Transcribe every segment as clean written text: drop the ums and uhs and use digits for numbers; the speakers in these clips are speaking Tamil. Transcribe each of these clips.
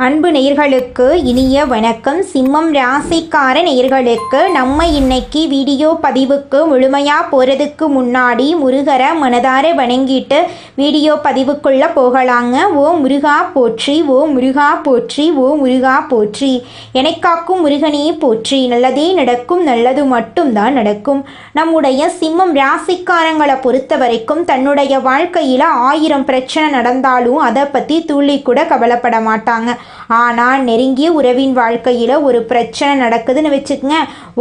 அன்பு நேயர்களுக்கு இனிய வணக்கம். சிம்மம் ராசிக்கார நேயர்களுக்கு நம்ம இன்னைக்கு வீடியோ பதிவுக்கு முழுமையாக போகிறதுக்கு முன்னாடி முருகரை மனதார வணங்கிட்டு வீடியோ பதிவுக்குள்ளே போகலாங்க. ஓ முருகா போற்றி, ஓ முருகா போற்றி, ஓ முருகா போற்றி, எனக்காக்கும் முருகனே போற்றி. நல்லதே நடக்கும், நல்லது மட்டும்தான் நடக்கும். நம்முடைய சிம்மம் ராசிக்காரங்களை பொறுத்த வரைக்கும் தன்னுடைய வாழ்க்கையில் 1000 பிரச்சனை நடந்தாலும் அதை பற்றி துள்ளி கூட கவலைப்பட மாட்டாங்க. ஆனால் நெருங்கிய உறவின் வாழ்க்கையில் ஒரு பிரச்சனை நடக்குதுன்னு வச்சுக்கங்க,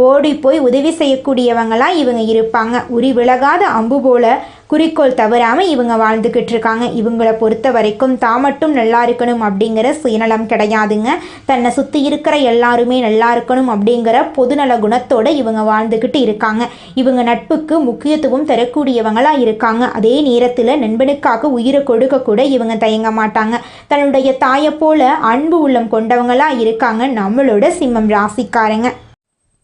ஓடி போய் உதவி செய்யக்கூடியவங்களாம் இவங்க இருப்பாங்க. உரி விலகாத அம்பு போல குறிக்கோள் தவறாமல் இவங்க வாழ்ந்துக்கிட்டு இருக்காங்க. இவங்களை பொறுத்த வரைக்கும் தான் மட்டும் நல்லா இருக்கணும் அப்படிங்கிற சுயநலம் கிடையாதுங்க. தன்னை சுற்றி இருக்கிற எல்லாருமே நல்லா இருக்கணும் அப்படிங்கிற பொதுநல குணத்தோடு இவங்க வாழ்ந்துக்கிட்டு இருக்காங்க. இவங்க நட்புக்கு முக்கியத்துவம் தரக்கூடியவங்களாக இருக்காங்க. அதே நேரத்தில் நண்பனுக்காக உயிரை கொடுக்க கூட இவங்க தயங்க மாட்டாங்க. தன்னுடைய தாயை போல அன்பு உள்ளம் கொண்டவங்களாக இருக்காங்க நம்மளோட சிம்மம் ராசிக்காரங்க.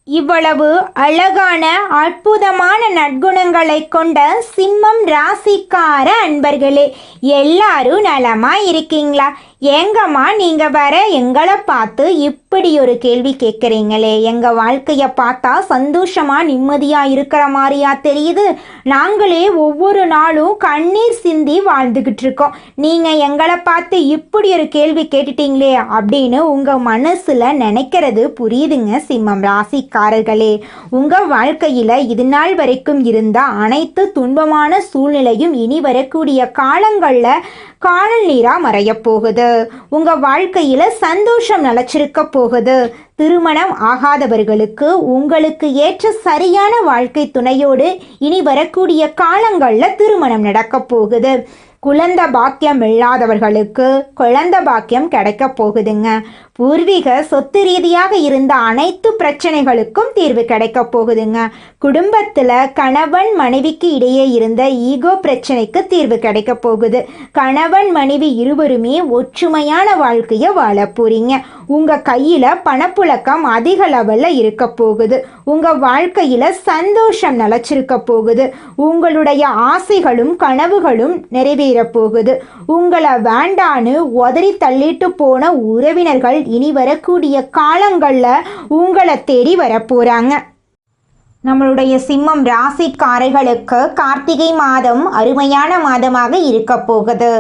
இவ்வளவு அழகான அற்புதமான நற்குணங்களை கொண்ட சிம்மம் ராசிக்கார அன்பர்களே, எல்லாரும் நலமா இருக்கீங்களா? ஏங்கம்மா நீங்கள் வர எங்களை பார்த்து இப்படி ஒரு கேள்வி கேட்குறீங்களே, எங்கள் வாழ்க்கையை பார்த்தா சந்தோஷமாக நிம்மதியாக இருக்கிற மாதிரியா தெரியுது. நாங்களே ஒவ்வொரு நாளும் கண்ணீர் சிந்தி வாழ்ந்துக்கிட்டு இருக்கோம். நீங்கள் எங்களை பார்த்து இப்படி ஒரு கேள்வி கேட்டுட்டீங்களே அப்படின்னு உங்கள் மனசில் நினைக்கிறது புரியுதுங்க சிம்மம் ராசிக்காரர்களே. உங்கள் வாழ்க்கையில் இது நாள் வரைக்கும் இருந்த அனைத்து துன்பமான சூழ்நிலையும் இனி வரக்கூடிய காலங்களில் காணல் நீராக மறையப் போகுது. உங்கள் வாழ்க்கையில் சந்தோஷம் நிலச்சிருக்க போகுது. திருமணம் ஆகாதவர்களுக்கு உங்களுக்கு ஏற்ற சரியான வாழ்க்கை துணையோடு இனி வரக்கூடிய காலங்களில் திருமணம் நடக்க போகுது. குழந்தை பாக்கியம் இல்லாதவர்களுக்கு குழந்தை பாக்கியம் கிடைக்க போகுதுங்க. பூர்வீக சொத்து ரீதியாக இருந்த அனைத்து பிரச்சனைகளுக்கும் தீர்வு கிடைக்க போகுதுங்க. குடும்பத்தில் கணவன் மனைவிக்கு இடையே இருந்த ஈகோ பிரச்சனைக்கு தீர்வு கிடைக்க போகுது. கணவன் மனைவி இருவருமே ஒற்றுமையான வாழ்க்கையை வாழ போறீங்க. உங்கள் கையில் பணப்புழக்கம் அதிக லெவலில் இருக்க போகுது. உங்கள் வாழ்க்கையில் சந்தோஷம் நிலச்சிருக்க போகுது. உங்களுடைய ஆசைகளும் கனவுகளும் நிறைவேற போகுது. உங்களை வேண்டான்னு உதறி தள்ளிட்டு போன உறவினர்கள் இனி வரக்கூடிய காலங்களில் உங்களை தேடி வரப்போறாங்க. நம்மளுடைய சிம்மம் ராசிக்காரர்களுக்கு கார்த்திகை மாதம் அருமையான மாதமாக இருக்க போகுது.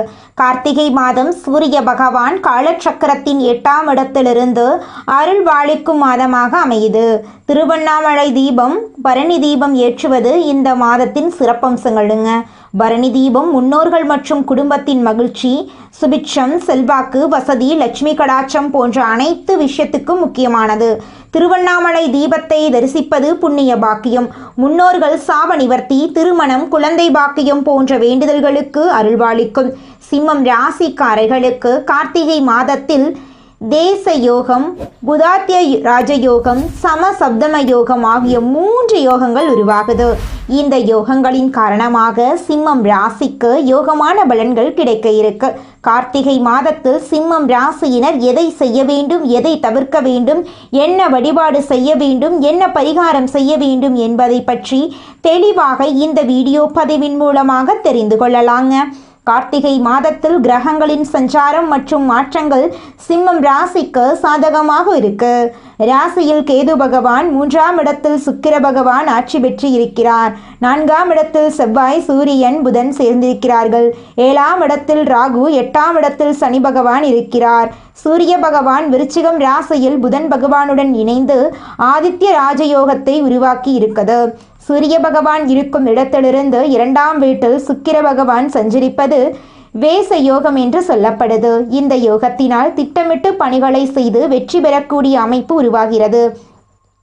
கார்த்திகை மாதம் சூரிய பகவான் காலச்சக்கரத்தின் 8ஆம் இடத்திலிருந்து அருள் வாழிக்கும் மாதமாக அமையுது. திருவண்ணாமலை தீபம், பரணி தீபம் ஏற்றுவது இந்த மாதத்தின் சிறப்பம்சங்களுங்க. பரணி தீபம் முன்னோர்கள் மற்றும் குடும்பத்தின் மகிழ்ச்சி, சுபிட்சம், செல்வாக்கு, வசதி, லட்சுமி கடாட்சம் போன்ற அனைத்து விஷயத்துக்கும் முக்கியமானது. திருவண்ணாமலை தீபத்தை தரிசிப்பது புண்ணிய பாக்கியம். முன்னோர்கள் சாப நிவர்த்தி, திருமணம், குழந்தை பாக்கியம் போன்ற வேண்டுதல்களுக்கு அருள்வாளிக்கும். சிம்மம் ராசிக்காரர்களுக்கு கார்த்திகை மாதத்தில் தேச யோகம், புதாத்திய ராஜயோகம், சமசப்தம யோகம் ஆகிய 3 யோகங்கள் உருவாகுது. இந்த யோகங்களின் காரணமாக சிம்மம் ராசிக்கு யோகமான பலன்கள் கிடைக்க இருக்கு. கார்த்திகை மாதத்தில் சிம்மம் ராசியினர் எதை செய்ய வேண்டும், எதை தவிர்க்க வேண்டும், என்ன வழிபாடு செய்ய வேண்டும், என்ன பரிகாரம் செய்ய வேண்டும் என்பதை பற்றி தெளிவாக இந்த வீடியோ பதிவின் மூலமாக தெரிந்து கொள்ளலாங்க. கார்த்திகை மாதத்தில் கிரகங்களின் சஞ்சாரம் மற்றும் மாற்றங்கள் சிம்மம் ராசிக்கு சாதகமாக இருக்கு. ராசியில் கேது பகவான், 3ஆம் இடத்தில் சுக்கிர பகவான் ஆட்சி பெற்று இருக்கிறார். 4ஆம் இடத்தில் செவ்வாய், சூரியன், புதன் சேர்ந்திருக்கிறார்கள். 7ஆம் இடத்தில் ராகு, 8ஆம் இடத்தில் சனி பகவான் இருக்கிறார். சூரிய பகவான் விருச்சிகம் ராசியில் புதன் பகவானுடன் இணைந்து ஆதித்ய ராஜயோகத்தை உருவாக்கி இருக்குது. சூரிய பகவான் இருக்கும் இடத்திலிருந்து 2ஆம் வீட்டில் சுக்கிர பகவான் சஞ்சரிப்பது வேச யோகம் என்று சொல்லப்படுது. இந்த யோகத்தினால் திட்டமிட்டு பணிகளை செய்து வெற்றி பெறக்கூடிய அமைப்பு உருவாகிறது.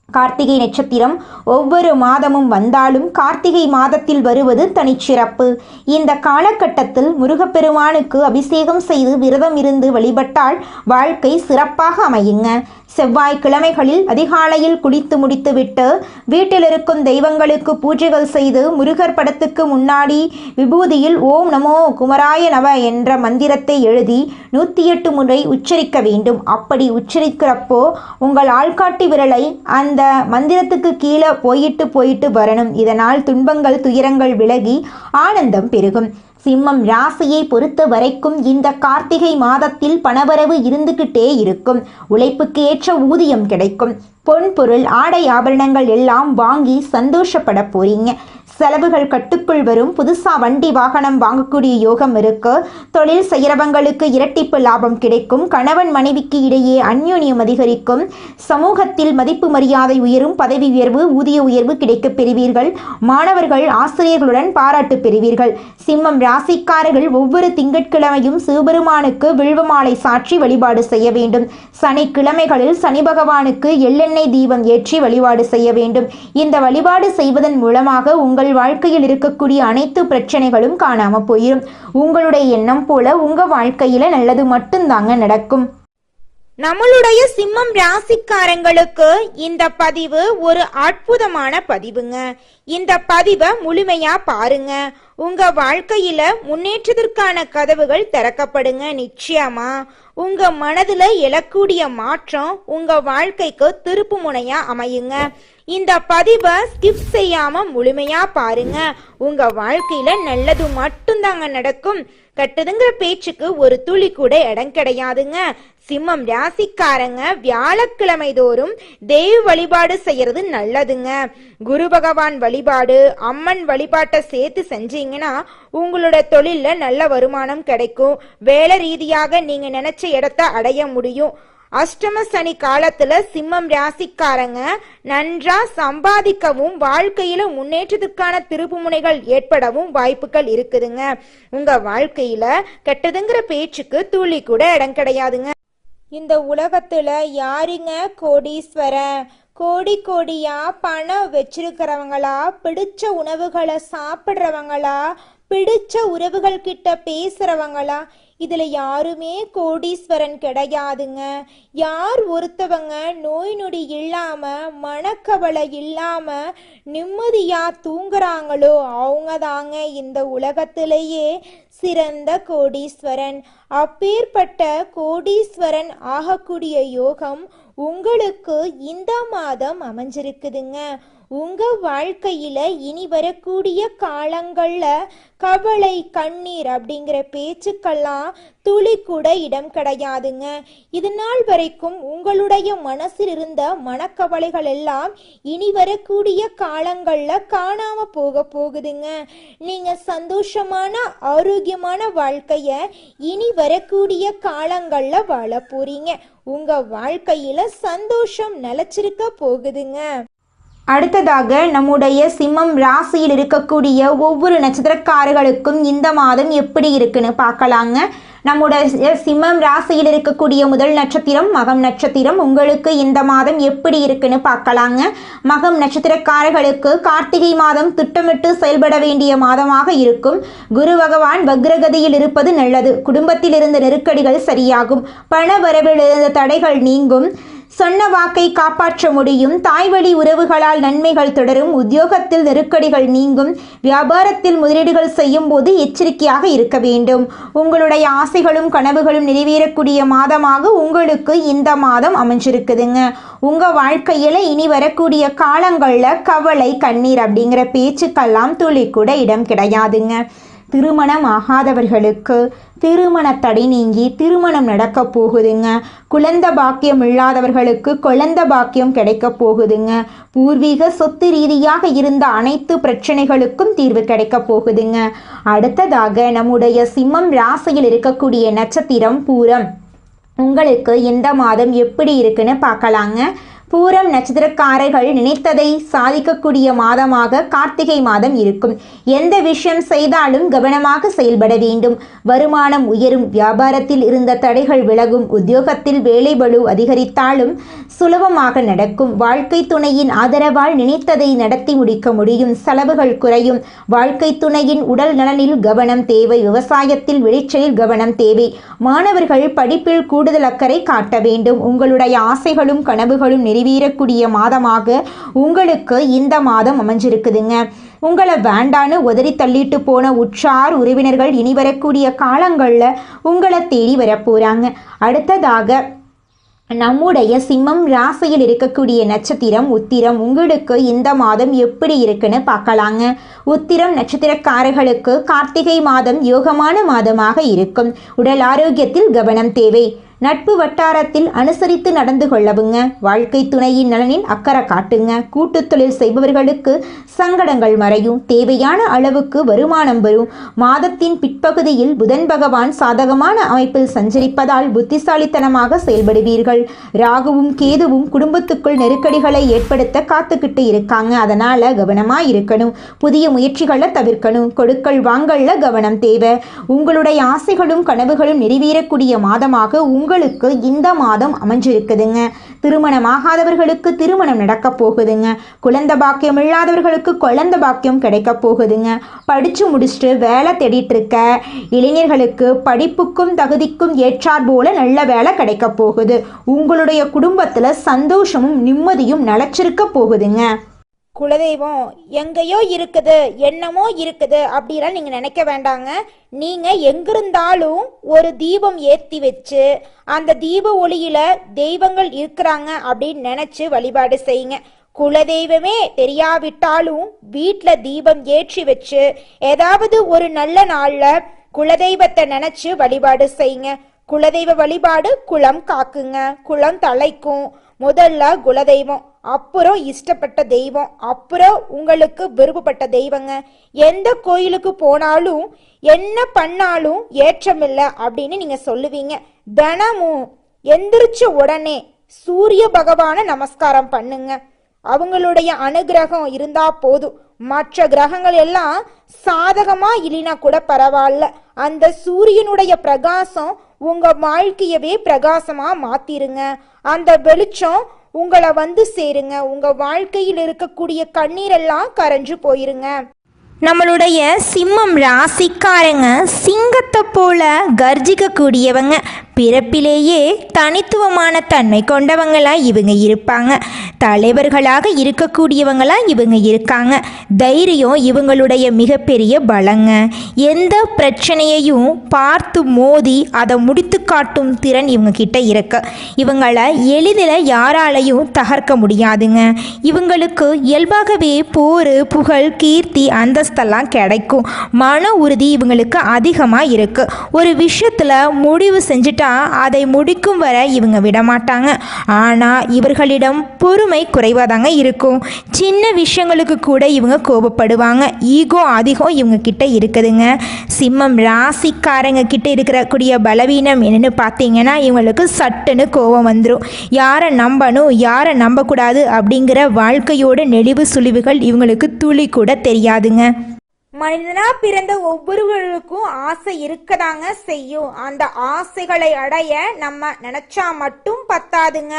கார்த்திகை நட்சத்திரம் ஒவ்வொரு மாதமும் வந்தாலும் கார்த்திகை மாதத்தில் வருவது தனிச்சிறப்பு. இந்த காலகட்டத்தில் முருகப்பெருமானுக்கு அபிஷேகம் செய்து விரதம் இருந்து வழிபட்டால் வாழ்க்கை சிறப்பாக அமையுங்க. செவ்வாய்க்கிழமைகளில் அதிகாலையில் குளித்து முடித்துவிட்டு வீட்டில் இருக்கும் தெய்வங்களுக்கு பூஜைகள் செய்து முருகர் படத்துக்கு முன்னாடி விபூதியில் ஓம் நமோ குமராய நவ என்ற மந்திரத்தை எழுதி 108 முறை உச்சரிக்க வேண்டும். அப்படி உச்சரிக்கிறப்போ உங்கள் ஆள்காட்டி விரலை அந்த அந்த மந்திரத்துக்கு கீழே போயிட்டு வரணும். இதனால் துன்பங்கள் துயரங்கள் விலகி ஆனந்தம் பெருகும். சிம்மம் ராசியை பொறுத்த வரைக்கும் இந்த கார்த்திகை மாதத்தில் பணவரவு இருந்துகிட்டே இருக்கும். உழைப்புக்கு ஏற்ற ஊதியம் கிடைக்கும். பொன் பொருள் ஆடை ஆபரணங்கள் எல்லாம் வாங்கி சந்தோஷப்பட போறீங்க. செலவுகள் கட்டுக்குள் வரும். புதுசா வண்டி வாகனம் வாங்கக்கூடிய யோகம் இருக்கு. தொழில் செய்கிறவங்களுக்கு இரட்டிப்பு லாபம் கிடைக்கும். கணவன் மனைவிக்கு இடையே அந்யோன்யம் அதிகரிக்கும். சமூகத்தில் மதிப்பு மரியாதை உயரும். பதவி உயர்வு ஊதிய உயர்வு கிடைக்கப் பெறுவீர்கள். மாணவர்கள் ஆசிரியர்களுடன் பாராட்டு பெறுவீர்கள். சிம்மம் ராசிக்காரர்கள் ஒவ்வொரு திங்கட்கிழமையும் சிவபெருமானுக்கு வில்வமாலை சாற்றி வழிபாடு செய்ய வேண்டும். சனிக்கிழமைகளில் சனி பகவானுக்கு எள்ளெண்ணெய் தீபம் ஏற்றி வழிபாடு செய்ய வேண்டும். இந்த வழிபாடு செய்வதன் மூலமாக உங்கள் வாழ்க்கையில் இருக்கக்கூடிய அனைத்து பிரச்சனைகளும் காணாம போயிடும். உங்களுடைய எண்ணம் போல உங்க வாழ்க்கையில நல்லது மட்டும்தாங்க நடக்கும். நம்மளுடைய சிம்மம் ராசிக்காரங்களுக்கு இந்த பதிவு ஒரு அற்புதமான பதிவுங்க. இந்த பதிவை முழுமையா பாருங்க. உங்க வாழ்க்கையில முன்னேற்றத்திற்கான கதவுகள் திறக்கப்படுங்க. நிச்சயமா உங்க மனதுல எழக்கூடிய மாற்றம் உங்க வாழ்க்கைக்கு திருப்பு முனையா அமையுங்க. இந்த பதிவை ஸ்கிப் செய்யாம முழுமையா பாருங்க. உங்க வாழ்க்கையில நல்லது மட்டும்தாங்க நடக்கும். கட்டுதுங்கிற பேச்சுக்கு ஒரு துளி கூட இடம் கிடையாதுங்க. சிம்மம் ராசிக்காரங்க வியாழக்கிழமை தோறும் தெய்வ வழிபாடு செய்யறது நல்லதுங்க. குரு பகவான் வழிபாடு அம்மன் வழிபாட்டை சேர்த்து செஞ்சீங்கன்னா உங்களோட தொழில்ல நல்ல வருமானம் கிடைக்கும். வேலை ரீதியாக நீங்க நினைச்ச இடத்தை அடைய முடியும். அஷ்டம சனி காலத்துல சிம்மம் ராசிக்காரங்க நன்றா சம்பாதிக்கவும் வாழ்க்கையில முன்னேற்றத்துக்கான திருப்புமுனைகள் ஏற்படவும் வாய்ப்புகள் இருக்குதுங்க. உங்க வாழ்க்கையில கெட்டதுங்கிற பேச்சுக்கு துளி கூட இடம் கிடையாதுங்க. இந்த உலகத்துல யாருங்க கோடீஸ்வரன்? கோடி கோடியா பணம் வச்சிருக்கிறவங்களா, பிடிச்ச உணவுகளை சாப்பிட்றவங்களா, பிடிச்ச உறவுகள் கிட்ட பேசுறவங்களா? இதுல யாருமே கோடீஸ்வரன் கிடையாதுங்க. யார் ஒருத்தவங்க நோய் நொடி இல்லாம மனக்கவலை இல்லாம நிம்மதியா தூங்குறாங்களோ அவங்க தாங்க இந்த உலகத்திலேயே சிறந்த கோடீஸ்வரன். அப்பேற்பட்ட கோடீஸ்வரன் ஆகக்கூடிய யோகம் உங்களுக்கு இந்த மாதம் அமைஞ்சிருக்குதுங்க. உங்க வாழ்க்கையில இனி வரக்கூடிய காலங்கள்ல கவலை கண்ணீர் அப்படிங்கிற பேச்சுக்கெல்லாம் துளி கூட இடம் கிடையாதுங்க. இது நாள் வரைக்கும் உங்களுடைய மனசில் இருந்த மனக்கவலைகள் எல்லாம் இனி வரக்கூடிய காலங்கள்ல காணாம போகுதுங்க. நீங்க சந்தோஷமான ஆரோக்கியமான வாழ்க்கைய இனி வரக்கூடிய காலங்கள்ல வாழ போறீங்க. உங்க வாழ்க்கையில சந்தோஷம் நிலைச்சிருக்க போகுதுங்க. அடுத்ததாக நம்முடைய சிம்மம் ராசியில் இருக்கக்கூடிய ஒவ்வொரு நட்சத்திரக்காரர்களுக்கும் இந்த மாதம் எப்படி இருக்குன்னு பார்க்கலாங்க. நம்முடைய சிம்மம் ராசியில் இருக்கக்கூடிய முதல் நட்சத்திரம் மகம் நட்சத்திரம். உங்களுக்கு இந்த மாதம் எப்படி இருக்குன்னு பார்க்கலாங்க. மகம் நட்சத்திரக்காரர்களுக்கு கார்த்திகை மாதம் திட்டமிட்டு செயல்பட வேண்டிய மாதமாக இருக்கும். குரு பகவான் வக்ரகதியில் இருப்பது நல்லது. குடும்பத்தில் இருந்த நெருக்கடிகள் சரியாகும். பண வரவில் இருந்த தடைகள் நீங்கும். சொன்ன வாக்கை காப்பாற்ற முடியும். தாய்வழி உறவுகளால் நன்மைகள் தொடரும். உத்தியோகத்தில் நெருக்கடிகள் நீங்கும். வியாபாரத்தில் முதலீடுகள் செய்யும் போது எச்சரிக்கையாக இருக்க வேண்டும். உங்களுடைய ஆசைகளும் கனவுகளும் நிறைவேறக்கூடிய மாதமாக உங்களுக்கு இந்த மாதம் அமைஞ்சிருக்குதுங்க. உங்க வாழ்க்கையில இனி வரக்கூடிய காலங்கள்ல கவலை கண்ணீர் அப்படிங்கிற பேச்சுக்கெல்லாம் துளி கூட இடம் கிடையாதுங்க. திருமணம் ஆகாதவர்களுக்கு திருமண தடை நீங்கி திருமணம் நடக்க போகுதுங்க. குழந்தை பாக்கியம் இல்லாதவர்களுக்கு குழந்தை பாக்கியம் கிடைக்க போகுதுங்க. பூர்வீக சொத்து ரீதியாக இருந்த அனைத்து பிரச்சனைகளுக்கும் தீர்வு கிடைக்க போகுதுங்க. அடுத்ததாக நம்முடைய சிம்மம் ராசியில் இருக்கக்கூடிய நட்சத்திரம் பூரம். உங்களுக்கு இந்த மாதம் எப்படி இருக்குன்னு பார்க்கலாங்க. பூரம் நட்சத்திரக்காரர்கள் நினைத்ததை சாதிக்கக்கூடிய மாதமாக கார்த்திகை மாதம் இருக்கும். எந்த விஷயம் செய்தாலும் கவனமாக செயல்பட வேண்டும். வருமானம் உயரும். வியாபாரத்தில் இருந்த தடைகள் விலகும். உத்தியோகத்தில் வேலை பளு அதிகரித்தாலும் சுலபமாக நடக்கும். வாழ்க்கை துணையின் ஆதரவால் நினைத்ததை நடத்தி முடிக்க முடியும். செலவுகள் குறையும். வாழ்க்கை துணையின் உடல் நலனில் கவனம் தேவை. விவசாயத்தில் விளைச்சலில் கவனம் தேவை. மாணவர்கள் படிப்பில் கூடுதல் அக்கறை காட்ட வேண்டும். உங்களுடைய ஆசைகளும் கனவுகளும் நிறைவேறக்கூடிய மாதமாக உங்களுக்கு இந்த மாதம் அமைஞ்சிருக்குதுங்க. உங்களை வேண்டான்னு உதறி தள்ளிட்டு போன உற்றார் உறவினர்கள் இனி வரக்கூடிய காலங்களில் உங்களை தேடி வரப்போகிறாங்க. அடுத்ததாக நம்முடைய சிம்மம் ராசியில் இருக்கக்கூடிய நட்சத்திரம் உத்திரம். உங்களுக்கு இந்த மாதம் எப்படி இருக்குன்னு பார்க்கலாங்க. உத்திரம் நட்சத்திரக்காரர்களுக்கு கார்த்திகை மாதம் யோகமான மாதமாக இருக்கும். உடல் ஆரோக்கியத்தில் கவனம் தேவை. நட்பு வட்டாரத்தில் அனுசரித்து நடந்து கொள்ளவுங்க. வாழ்க்கை துணையின் நலனில் அக்கறை காட்டுங்க. கூட்டு தொழில் செய்பவர்களுக்கு சங்கடங்கள் மறையும். தேவையான அளவுக்கு வருமானம் வரும். மாதத்தின் பிற்பகுதியில் புதன் பகவான் சாதகமான அமைப்பில் சஞ்சரிப்பதால் புத்திசாலித்தனமாக செயல்படுவீர்கள். ராகுவும் கேதுவும் குடும்பத்துக்குள் நெருக்கடிகளை ஏற்படுத்த காத்துக்கிட்டு இருக்காங்க. அதனால கவனமா இருக்கணும். புதிய முயற்சிகளை தவிர்க்கணும். கொடுக்கல் வாங்கல்ல கவனம் தேவை. உங்களுடைய ஆசைகளும் கனவுகளும் நிறைவேறக்கூடிய மாதமாக உங்களுக்கு இந்த மாதம் அமைஞ்சிருக்குதுங்க. திருமணமாகாதவர்களுக்கு திருமணம் நடக்க போகுதுங்க. குழந்தை பாக்கியம் இல்லாதவர்களுக்கு குழந்தை பாக்கியம் கிடைக்க போகுதுங்க. படிச்சு முடிச்சுட்டு வேலை தேடிட்டு இருக்க இளைஞர்களுக்கு படிப்புக்கும் தகுதிக்கும் ஏற்றார் போல நல்ல வேலை கிடைக்க போகுது. உங்களுடைய குடும்பத்துல சந்தோஷமும் நிம்மதியும் நிலைச்சிருக்க போகுதுங்க. குலதெய்வம் எங்கேயோ இருக்குது, என்னமோ இருக்குது அப்படிலாம் நீங்கள் நினைக்க வேண்டாங்க. நீங்கள் எங்கிருந்தாலும் ஒரு தீபம் ஏற்றி வச்சு அந்த தீப ஒளியில் தெய்வங்கள் இருக்கிறாங்க அப்படின்னு நினச்சி வழிபாடு செய்யுங்க. குலதெய்வமே தெரியாவிட்டாலும் வீட்டில் தீபம் ஏற்றி வச்சு ஏதாவது ஒரு நல்ல நாளில் குலதெய்வத்தை நினச்சி வழிபாடு செய்யுங்க. குலதெய்வ வழிபாடு குலம் காக்குங்க, குலம் தலைக்கும். முதல்ல குலதெய்வம், அப்புறம் இஷ்டப்பட்ட தெய்வம், அப்புறம் உங்களுக்கு விருப்பப்பட்ட தெய்வங்க. எந்த கோயிலுக்கு போனாலும் என்ன பண்ணாலும் ஏற்றமில்லை அப்படின்னு நீங்க சொல்லுவீங்க. தினமும் எந்திரிச்ச உடனே சூரிய பகவானை நமஸ்காரம் பண்ணுங்க. அவங்களுடைய அனுகிரகம் இருந்தா போதும். மற்ற கிரகங்கள் எல்லாம் சாதகமா இல்லைனா கூட பரவாயில்ல. அந்த சூரியனுடைய பிரகாசம் உங்க வாழ்க்கையவே பிரகாசமா மாத்திருங்க. அந்த வெளிச்சம் உங்களை வந்து சேருங்க. உங்க வாழ்க்கையில் இருக்கக்கூடிய கண்ணீரெல்லாம் கரைஞ்சு போயிருங்க. நம்மளுடைய சிம்மம் ராசிக்காரங்க சிங்கத்தை போல கர்ஜிக்கக்கூடியவங்க. பிறப்பிலேயே தனித்துவமான தன்மை கொண்டவங்களாக இவங்க இருப்பாங்க. தலைவர்களாக இருக்கக்கூடியவங்களாக இவங்க இருக்காங்க. தைரியம் இவங்களுடைய மிகப்பெரிய பலங்க. எந்த பிரச்சனையையும் பார்த்து மோதி அதை முடித்து காட்டும் திறன் இவங்க கிட்ட இருக்கு. இவங்களை எளிதில் யாராலையும் தகர்க்க முடியாதுங்க. இவங்களுக்கு இயல்பாகவே போர், புகழ், கீர்த்தி, அந்தஸ்தெல்லாம் கிடைக்கும். மன உறுதி இவங்களுக்கு அதிகமாக இருக்கு. ஒரு விஷயத்தில் முடிவு செஞ்சுட்டா அதை முடிக்கும் வரை இவங்க விடமாட்டாங்க. ஆனால் இவர்களிடம் பொறுமை குறைவாதாங்க இருக்கும். சின்ன விஷயங்களுக்கு கூட இவங்க கோபப்படுவாங்க. ஈகோ அதிகம் இவங்க கிட்ட இருக்குதுங்க. சிம்மம் ராசிக்காரங்க கிட்ட இருக்கக்கூடிய பலவீனம் என்னன்னு பார்த்தீங்கன்னா, இவங்களுக்கு சட்டுன்னு கோபம் வந்துடும். யாரை நம்பணும் யாரை நம்பக்கூடாது அப்படிங்கிற வாழ்க்கையோட நெளிவு சுழிவுகள் இவங்களுக்கு துளி கூட தெரியாதுங்க. மனிதனா பிறந்த ஒவ்வொருவருக்கும் ஆசை இருக்கதாங்க செய்யும். அந்த ஆசைகளை அடைய நம்ம நினைச்சா மட்டும் பத்தாதுங்க.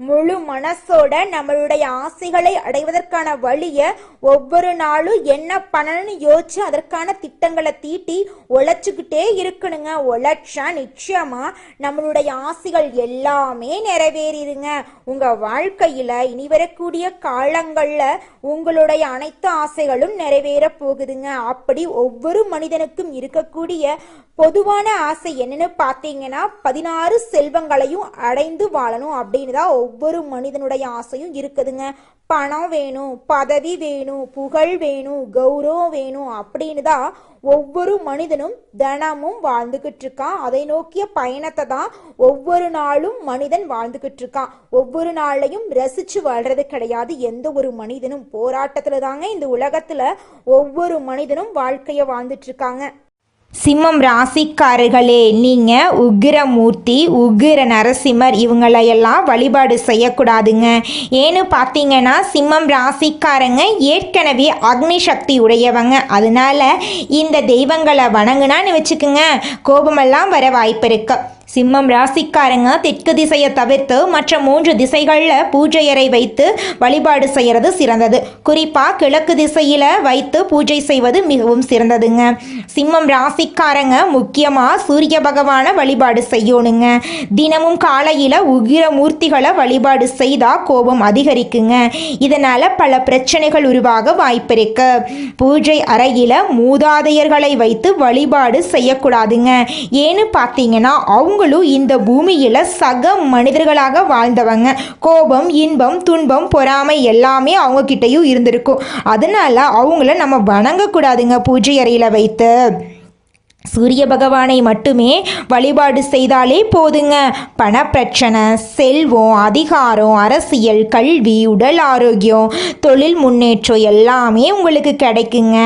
முழு மனசோட நம்மளுடைய ஆசைகளை அடைவதற்கான வழியை ஒவ்வொரு நாளும் என்ன பண்ணணும்னு யோசிச்சு அதற்கான திட்டங்களை தீட்டி உழைச்சிக்கிட்டே இருக்கணுங்க. உழைச்சா நிச்சயமா நம்மளுடைய ஆசைகள் எல்லாமே நிறைவேறிடுங்க. உங்க வாழ்க்கையில இனி வரக்கூடிய காலங்கள்ல உங்களுடைய அனைத்து ஆசைகளும் நிறைவேற போகுதுங்க. அப்படி ஒவ்வொரு மனிதனுக்கும் இருக்கக்கூடிய பொதுவான ஆசை என்னன்னு பார்த்தீங்கன்னா, 16 செல்வங்களையும் அடைந்து வாழணும் அப்படின்னு தான் ஒவ்வொரு மனிதனுடைய ஆசையும் இருக்குதுங்க. பணம் வேணும், பதவி வேணும், புகழ் வேணும், கௌரவம் வேணும் அப்படின்னு தான் ஒவ்வொரு மனிதனும் தினமும் வாழ்ந்துகிட்டு இருக்கான். அதை நோக்கிய பயணத்தை தான் ஒவ்வொரு நாளும் மனிதன் வாழ்ந்துகிட்டு இருக்கான். ஒவ்வொரு நாளையும் ரசிச்சு வாழ்றது கிடையாது. எந்த ஒரு மனிதனும் போராட்டத்துல தாங்க இந்த உலகத்துல ஒவ்வொரு மனிதனும் வாழ்க்கைய வாழ்ந்துட்டு இருக்காங்க. சிம்மம் ராசிக்காரர்களே, நீங்கள் உக்கிரமூர்த்தி, உக்கிர நரசிம்மர் இவங்களையெல்லாம் வழிபாடு செய்யக்கூடாதுங்க. ஏன்னு பார்த்தீங்கன்னா, சிம்மம் ராசிக்காரங்க ஏற்கனவே அக்னி சக்தி உடையவங்க. அதனால இந்த தெய்வங்களை வணங்குனான்னு வச்சுக்கோங்க, கோபமெல்லாம் வர வாய்ப்பு இருக்கு. சிம்மம் ராசிக்காரங்க தெற்கு திசையை தவிர்த்து மற்ற 3 திசைகளில் பூஜை அறை வைத்து வழிபாடு செய்கிறது சிறந்தது. குறிப்பாக கிழக்கு திசையில் வைத்து பூஜை செய்வது மிகவும் சிறந்ததுங்க. சிம்மம் ராசிக்காரங்க முக்கியமாக சூரிய பகவானை வழிபாடு செய்யணுங்க. தினமும் காலையில் உக்கிர மூர்த்திகளை வழிபாடு செய்தால் கோபம் அதிகரிக்குங்க. இதனால் பல பிரச்சனைகள் உருவாக வாய்ப்பு இருக்கு. பூஜை அறையில் மூதாதையர்களை வைத்து வழிபாடு செய்யக்கூடாதுங்க. ஏன்னு பார்த்தீங்கன்னா, அவங்க அவங்களும் இந்த பூமியில் சக மனிதர்களாக வாழ்ந்தவங்க. கோபம், இன்பம், துன்பம், பொறாமை எல்லாமே அவங்கக்கிட்டையும் இருந்திருக்கும். அதனால் அவங்கள நம்ம வணங்கக்கூடாதுங்க பூஜை அறையில் வைத்து. சூரிய பகவானை மட்டுமே வழிபாடு செய்தாலே போதுங்க. பணப்பிரச்சனை, செல்வம், அதிகாரம், அரசியல், கல்வி, உடல் ஆரோக்கியம், தொழில் முன்னேற்றம் எல்லாமே உங்களுக்கு கிடைக்குங்க.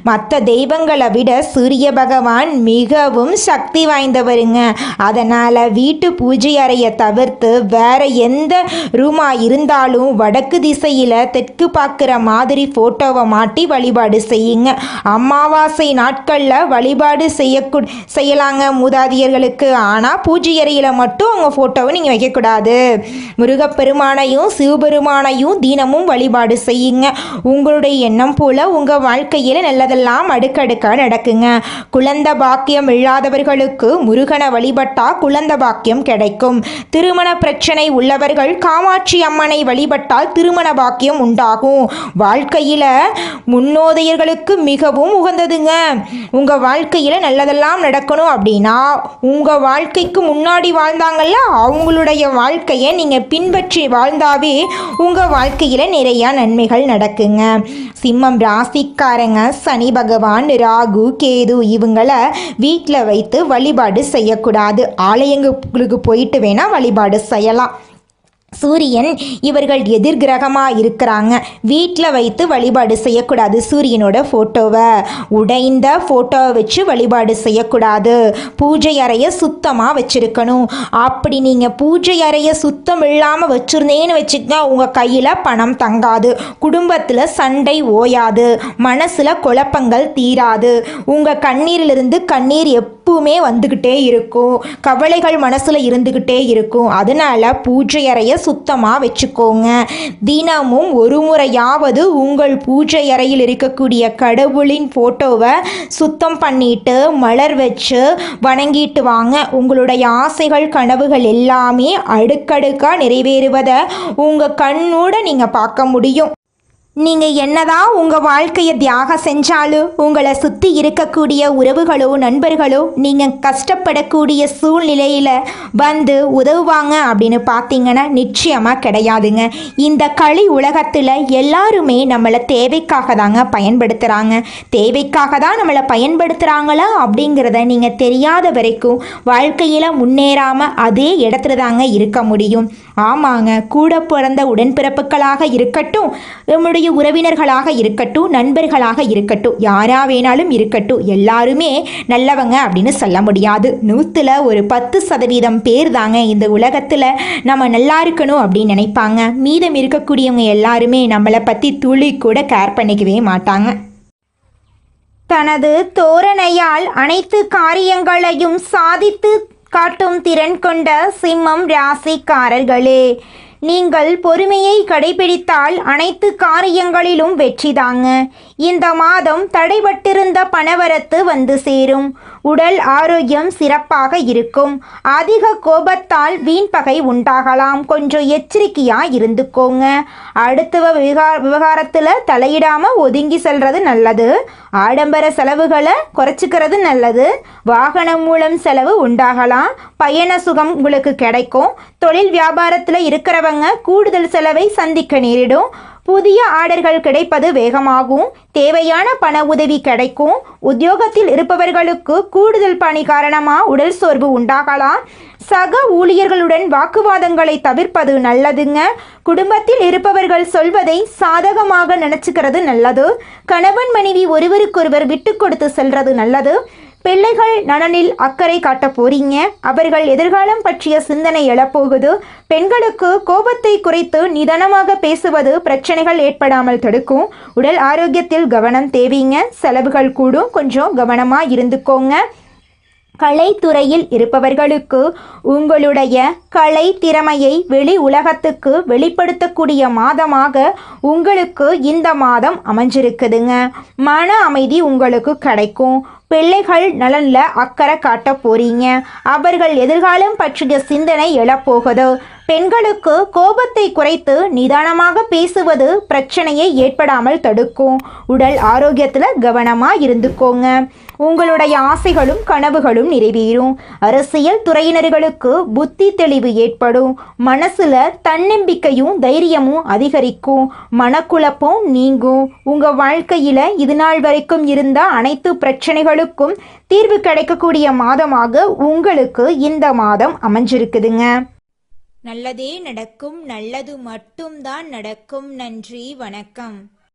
மற்ற தெய்வங்களை விட சூரிய பகவான் மிகவும் சக்தி வாய்ந்தவருங்க. அதனால் வீட்டு பூஜை அறையை தவிர்த்து வேற எந்த ரூமாக இருந்தாலும் வடக்கு திசையில் தெற்கு பார்க்குற மாதிரி ஃபோட்டோவை மாட்டி வழிபாடு செய்யுங்க. அமாவாசை நாட்களில் வழிபாடு செய்யலாங்க மூதாதியர்களுக்கு. ஆனால் பூஜை அறையில் மட்டும் அவங்க ஃபோட்டோவை நீங்கள் வைக்கக்கூடாது. முருகப்பெருமானையும் சிவபெருமானையும் தினமும் வழிபாடு செய்யுங்க. உங்களுடைய எண்ணம் போல் உங்கள் வாழ்க்கையில் நல்லதெல்லாம் அடுக்கடுக்காக நடக்குங்க. குழந்தை பாக்கியம் இல்லாதவர்களுக்கு முருகனை வழிபட்டால் குழந்தை பாக்கியம் கிடைக்கும். திருமண பிரச்சனை உள்ளவர்கள் காமாட்சி அம்மனை வழிபட்டால் திருமண பாக்கியம் உண்டாகும். வாழ்க்கையில் முன்னோதையர்களுக்கு மிகவும் உகந்ததுங்க. உங்கள் வாழ்க்கையில் நல்லதெல்லாம் நடக்கணும் அப்படின்னா உங்கள் வாழ்க்கைக்கு முன்னாடி வாழ்ந்தாங்கல்ல அவங்களுடைய வாழ்க்கையை நீங்கள் பின்பற்றி வாழ்ந்தாவே உங்கள் வாழ்க்கையில் நிறையா நன்மைகள் நடக்குங்க. சிம்மம் ராசிக்காரங்க சனி பகவான், ராகு, கேது இவங்களை வீட்டில் வைத்து வழிபாடு செய்யக்கூடாது. ஆலயங்களுக்கு போயிட்டு வேணால் வழிபாடு செய்யலாம். சூரியன் இவர்கள் எதிர்கிரகமாக இருக்கிறாங்க. வீட்டில் வைத்து வழிபாடு செய்யக்கூடாது. சூரியனோட ஃபோட்டோவை, உடைந்த ஃபோட்டோவை வச்சு வழிபாடு செய்யக்கூடாது. பூஜை அறையை சுத்தமாக வச்சுருக்கணும். அப்படி நீங்கள் பூஜை அறையை சுத்தம் இல்லாமல் வச்சுருந்தேன்னு வச்சுக்கோங்க, உங்கள் கையில் பணம் தங்காது, குடும்பத்தில் சண்டை ஓயாது, மனசில் குழப்பங்கள் தீராது, உங்கள் கண்ணீரிலிருந்து கண்ணீர் எப்பவுமே வந்துக்கிட்டே இருக்கும், கவலைகள் மனசில் இருந்துக்கிட்டே இருக்கும். அதனால் பூஜை அறையை சுத்தமாக வச்சுக்கோங்க. தினமும் ஒரு முறையாவது உங்கள் பூஜை அறையில் இருக்கக்கூடிய கடவுளின் ஃபோட்டோவை சுத்தம் பண்ணிட்டு மலர் வச்சு வணங்கிட்டு வாங்க. உங்களுடைய ஆசைகள், கனவுகள் எல்லாமே அடுக்கடுக்காக நிறைவேறுவதை உங்கள் கண்ணோட நீங்கள் பார்க்க முடியும். நீங்கள் என்னதான் உங்கள் வாழ்க்கையை தியாகம் செஞ்சாலும் உங்களை சுற்றி இருக்கக்கூடிய உறவுகளோ நண்பர்களோ நீங்கள் கஷ்டப்படக்கூடிய சூழ்நிலையில் வந்து உதவுவாங்க அப்படின்னு பார்த்தீங்கன்னா நிச்சயமாக கிடையாதுங்க. இந்த களி உலகத்தில் எல்லாருமே நம்மளை தேவைக்காக தாங்க பயன்படுத்துகிறாங்க. தேவைக்காக தான் நம்மளை பயன்படுத்துகிறாங்களா அப்படிங்கிறத நீங்கள் தெரியாத வரைக்கும் வாழ்க்கையில் முன்னேறாமல் அதே இடத்துல தாங்க இருக்க முடியும். ஆமாங்க, கூட பிறந்த உடன்பிறப்புகளாக இருக்கட்டும், நம்முடைய உறவினர்களாக இருக்கட்டும், நண்பர்களாக இருக்கட்டும், யாரா வேணாலும் இருக்கட்டும், எல்லாருமே நல்லவங்க அப்படின்னு சொல்ல முடியாது. 100ல் ஒரு 10% பேர் தாங்க இந்த உலகத்தில் நம்ம நல்லா இருக்கணும் அப்படின்னு நினைப்பாங்க. மீதம் இருக்கக்கூடியவங்க எல்லாருமே நம்மளை பற்றி துளி கூட கேர் பண்ணிக்கவே மாட்டாங்க. தனது தோரணையால் அனைத்து காரியங்களையும் சாதித்து காட்டும் திறன் கொண்ட சிம்மம் ராசிக்காரர்களே, நீங்கள் பொறுமையை கடைபிடித்தால் அனைத்து காரியங்களிலும் வெற்றிதாங்க. இந்த மாதம் தடைபட்டிருந்த பணவரத்து வந்து சேரும். உடல் ஆரோக்கியம் சிறப்பாக இருக்கும். அதிக கோபத்தால் வீண்பகை உண்டாகலாம். கொஞ்சம் எச்சரிக்கையாக இருந்துக்கோங்க. அடுத்த விவகாரத்தில் தலையிடாமல் ஒதுங்கி செல்றது நல்லது. ஆடம்பர செலவுகளை குறைச்சிக்கிறது நல்லது. வாகனம் மூலம் செலவு உண்டாகலாம். பயண சுகம் உங்களுக்கு கிடைக்கும். தொழில் வியாபாரத்தில் இருக்கிறவங்க கூடுதல் செலவை சந்திக்க நேரிடும். புதிய ஆர்டர்கள் கிடைப்பது வேகமாகும். தேவையான பண உதவி கிடைக்கும். உத்தியோகத்தில் இருப்பவர்களுக்கு கூடுதல் பணி காரணமாக உடல் சோர்வு உண்டாகலாம். சக ஊழியர்களுடன் வாக்குவாதங்களை தவிர்ப்பது நல்லதுங்க. குடும்பத்தில் இருப்பவர்கள் சொல்வதை சாதகமாக நினச்சிக்கிறது நல்லது. கணவன் மனைவி ஒருவருக்கொருவர் விட்டு கொடுத்து செல்றது நல்லது. பிள்ளைகள் நலனில் அக்கறை காட்ட போறீங்க. அவர்கள் எதிர்காலம் பற்றிய சிந்தனை எழப்போகுது. பெண்களுக்கு கோபத்தை குறைத்து நிதானமாக பேசுவது பிரச்சனைகள் ஏற்படாமல் தடுக்கும். உடல் ஆரோக்கியத்தில் கவனம் தேவைங்க. செலவுகள் கூடும், கொஞ்சம் கவனமாக இருந்துக்கோங்க. கலைத்துறையில் இருப்பவர்களுக்கு உங்களுடைய கலை திறமையை வெளி உலகத்துக்கு வெளிப்படுத்தக்கூடிய மாதமாக உங்களுக்கு இந்த மாதம் அமைஞ்சிருக்குதுங்க. மன அமைதி உங்களுக்கு கிடைக்கும். பிள்ளைகள் நலனில் அக்கறை காட்ட போறீங்க. அவர்கள் எதிர்காலம் பற்றிய சிந்தனை எழப்போகுது. பெண்களுக்கு கோபத்தை குறைத்து நிதானமாக பேசுவது பிரச்சனையை ஏற்படாமல் தடுக்கும். உடல் ஆரோக்கியத்தில் கவனமாக இருந்துக்கோங்க. உங்களுடைய ஆசைகளும் கனவுகளும் நிறைவேறும். அரசியல் துறையினர்களுக்கு புத்தி தெளிவு ஏற்படும். மனசுல தன்னம்பிக்கையும் தைரியமும் அதிகரிக்கும். மனக்குழப்பம் நீங்கும். உங்க வாழ்க்கையில இது நாள் வரைக்கும் இருந்த அனைத்து பிரச்சனைகளுக்கும் தீர்வு கிடைக்கக்கூடிய மாதமாக உங்களுக்கு இந்த மாதம் அமைஞ்சிருக்குதுங்க. நல்லதே நடக்கும். நல்லது மட்டும்தான் நடக்கும். நன்றி, வணக்கம்.